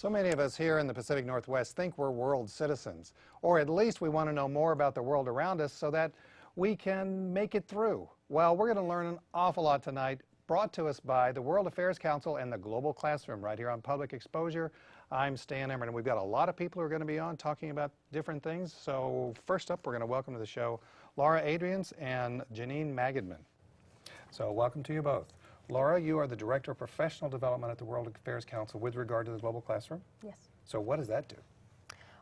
So many of us here in the Pacific Northwest think we're world citizens, or at least we want to know more about the world around us so that we can make it through. Well, we're going to learn an awful lot tonight, brought to us by the World Affairs Council and the Global Classroom right here on Public Exposure. I'm Stan Emmerich, and we've got a lot of people who are going to be on talking about different things. So first up, we're going to welcome to the show Laura Adrians and Janine Magidman. So welcome to you both. Laura, you are the Director of Professional Development at the World Affairs Council with regard to the Global Classroom? Yes. So what does that do?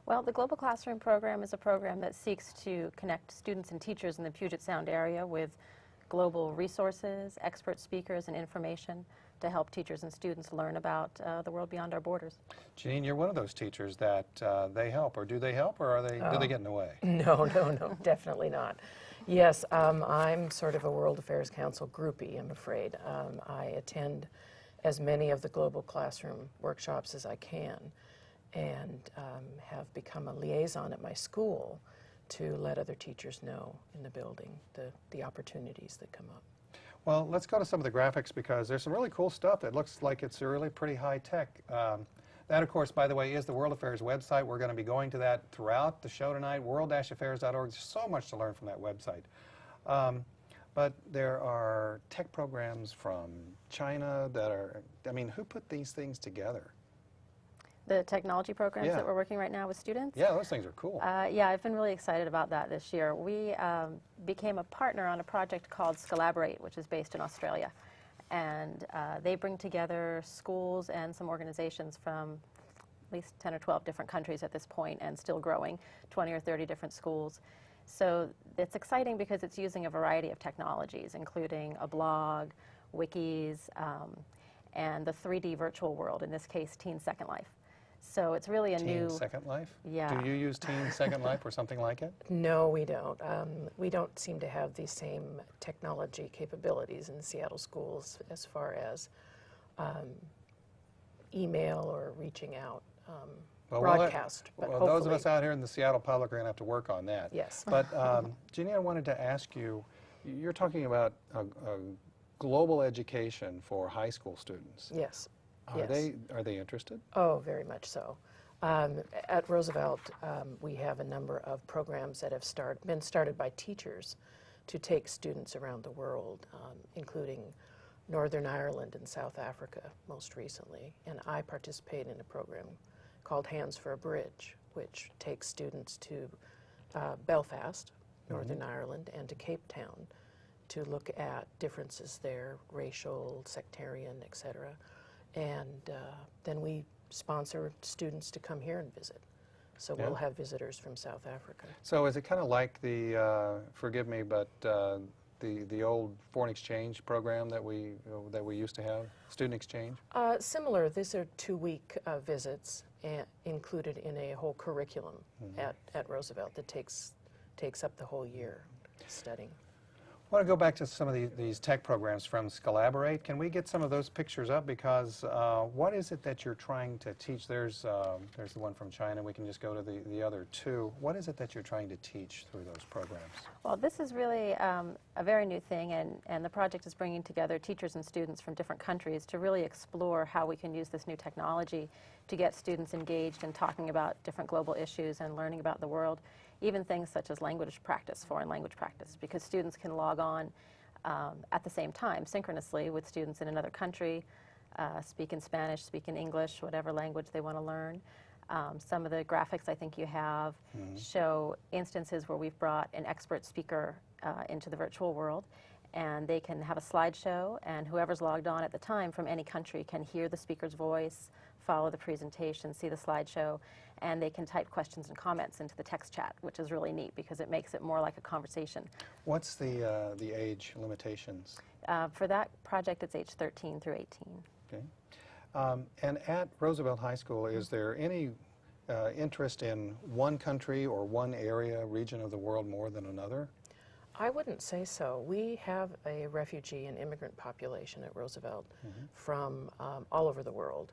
Well, the Global Classroom program is a program that seeks to connect students and teachers in the Puget Sound area with global resources, expert speakers, and information to help teachers and students learn about the world beyond our borders. Janine, you're one of those teachers that they help, or do they help, or are they, do they get in the way? No, definitely not. Yes, I'm sort of a World Affairs Council groupie, I'm afraid. I attend as many of the Global Classroom workshops as I can, and have become a liaison at my school to let other teachers know in the building the opportunities that come up. Well, let's go to some of the graphics because there's some really cool stuff that looks like it's really pretty high tech. That, of course, by the way, is the World Affairs website. We're going to be going to that throughout the show tonight, world-affairs.org. There's so much to learn from that website. But there are tech programs from China that are, I mean, who put these things together? The technology programs that we're working right now with students? Yeah, those things are cool. Yeah, I've been really excited about that this year. We became a partner on a project called Scolaborate, which is based in Australia. And they bring together schools and some organizations from at least 10 or 12 different countries at this point, and still growing, 20 or 30 different schools. So it's exciting because it's using a variety of technologies, including a blog, wikis, and the 3D virtual world, in this case, Teen Second Life. So it's really a new... Teen Second Life? Yeah. Do you use Teen Second Life or something like it? No, we don't. We don't seem to have the same technology capabilities in Seattle schools as far as email or reaching out, broadcast. Well, those of us out here in the Seattle public are going to have to work on that. Yes. But, Jeannie, I wanted to ask you, you're talking about a global education for high school students. Yes. Are they interested? Oh, very much so. At Roosevelt, we have a number of programs that have been started by teachers to take students around the world, including Northern Ireland and South Africa most recently. And I participate in a program called Hands for a Bridge, which takes students to Belfast, Northern Ireland, and to Cape Town to look at differences there, racial, sectarian, etc. And then we sponsor students to come here and visit. So we'll have visitors from South Africa. So is it kind of like the, forgive me, but the old foreign exchange program that we used to have, student exchange? Similar. These are 2-week visits included in a whole curriculum at Roosevelt that takes up the whole year studying. I want to go back to some of these tech programs from Scolaborate. Can we get some of those pictures up? Because what is it that you're trying to teach? There's the one from China. We can just go to the other two. What is it that you're trying to teach through those programs? Well, this is really a very new thing, and the project is bringing together teachers and students from different countries to really explore how we can use this new technology to get students engaged in talking about different global issues and learning about the world. Even things such as language practice, foreign language practice, because students can log on at the same time, synchronously, with students in another country, speak in Spanish, speak in English, whatever language they want to learn. Some of the graphics I think you have show instances where we've brought an expert speaker into the virtual world, and they can have a slideshow, and whoever's logged on at the time from any country can hear the speaker's voice, follow the presentation, see the slideshow, and they can type questions and comments into the text chat, which is really neat because it makes it more like a conversation. What's the age limitations? For that project, it's age 13 through 18. Okay. And at Roosevelt High School, is there any interest in one country or one area, region of the world more than another? I wouldn't say so. We have a refugee and immigrant population at Roosevelt from all over the world.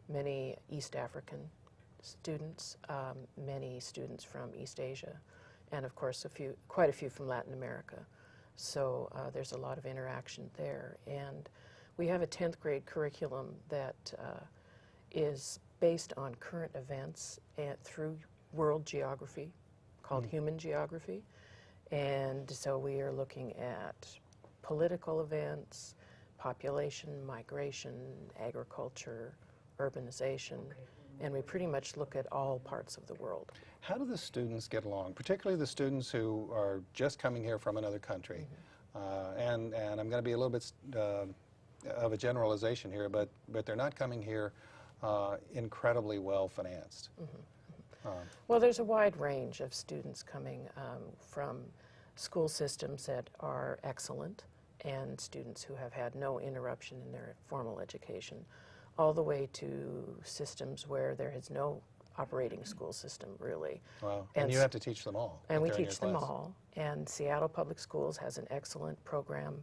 Many East African students, many students from East Asia, and of course quite a few from Latin America. So there's a lot of interaction there. And we have a 10th grade curriculum that is based on current events and through world geography, called human geography. And so we are looking at political events, population, migration, agriculture, urbanization, and we pretty much look at all parts of the world. How do the students get along, particularly the students who are just coming here from another country? And I'm going to be a little bit of a generalization here, but they're not coming here incredibly well financed. Well, there's a wide range of students coming from school systems that are excellent and students who have had no interruption in their formal education, all the way to systems where there is no operating school system, really. Wow. And you have to teach them all. And we teach them all. And Seattle Public Schools has an excellent program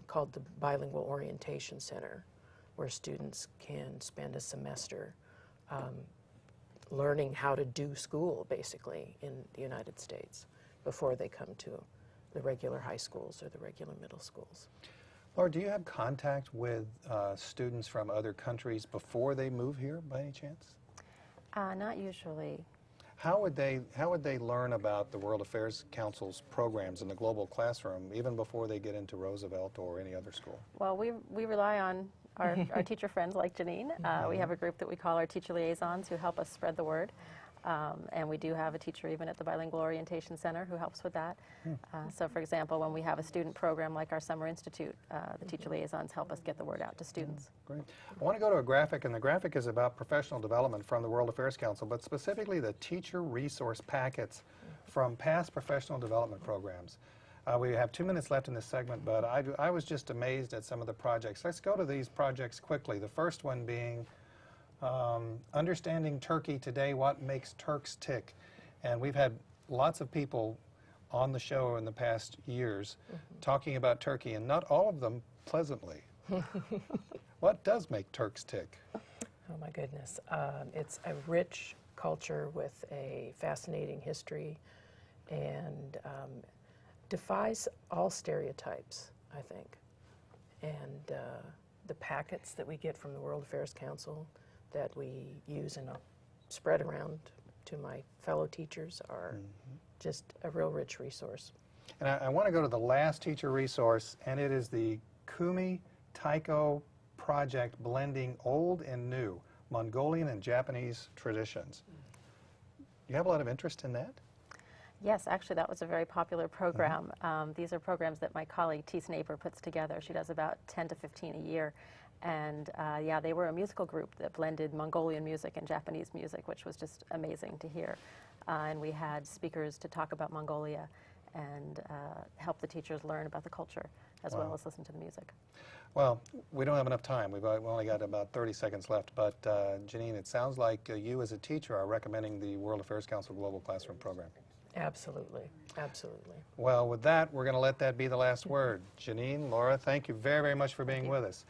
called the Bilingual Orientation Center, where students can spend a semester learning how to do school, basically, in the United States before they come to the regular high schools or the regular middle schools. Laura, do you have contact with students from other countries before they move here, by any chance? Not usually. How would they learn about the World Affairs Council's programs in the global classroom even before they get into Roosevelt or any other school? Well, we rely on our teacher friends like Janine. We have a group that we call our teacher liaisons who help us spread the word. And we do have a teacher even at the Bilingual Orientation Center who helps with that. So for example, when we have a student program like our Summer Institute, the teacher liaisons help us get the word out to students. Great. I want to go to a graphic, and the graphic is about professional development from the World Affairs Council, but specifically the teacher resource packets from past professional development programs. We have 2 minutes left in this segment, but I was just amazed at some of the projects. Let's go to these projects quickly. The first one being Understanding Turkey Today, What Makes Turks Tick. And we've had lots of people on the show in the past years talking about Turkey, and not all of them pleasantly. What does make Turks tick? Oh my goodness. It's a rich culture with a fascinating history and defies all stereotypes, I think. And the packets that we get from the World Affairs Council that we use and spread around to my fellow teachers are just a real rich resource. And I want to go to the last teacher resource, and it is the Kumi Taiko project blending old and new, Mongolian and Japanese traditions. Do you have a lot of interest in that? Yes, actually that was a very popular program. These are programs that my colleague Tees Naper puts together. She does about 10 to 15 a year. And yeah, they were a musical group that blended Mongolian music and Japanese music, which was just amazing to hear. And we had speakers to talk about Mongolia and help the teachers learn about the culture as well as listen to the music. Well, we don't have enough time. We've only got about 30 seconds left. But Janine, it sounds like you as a teacher are recommending the World Affairs Council Global Classroom Program. Absolutely, absolutely. Well, with that, we're going to let that be the last word. Janine, Laura, thank you very, very much for being with us.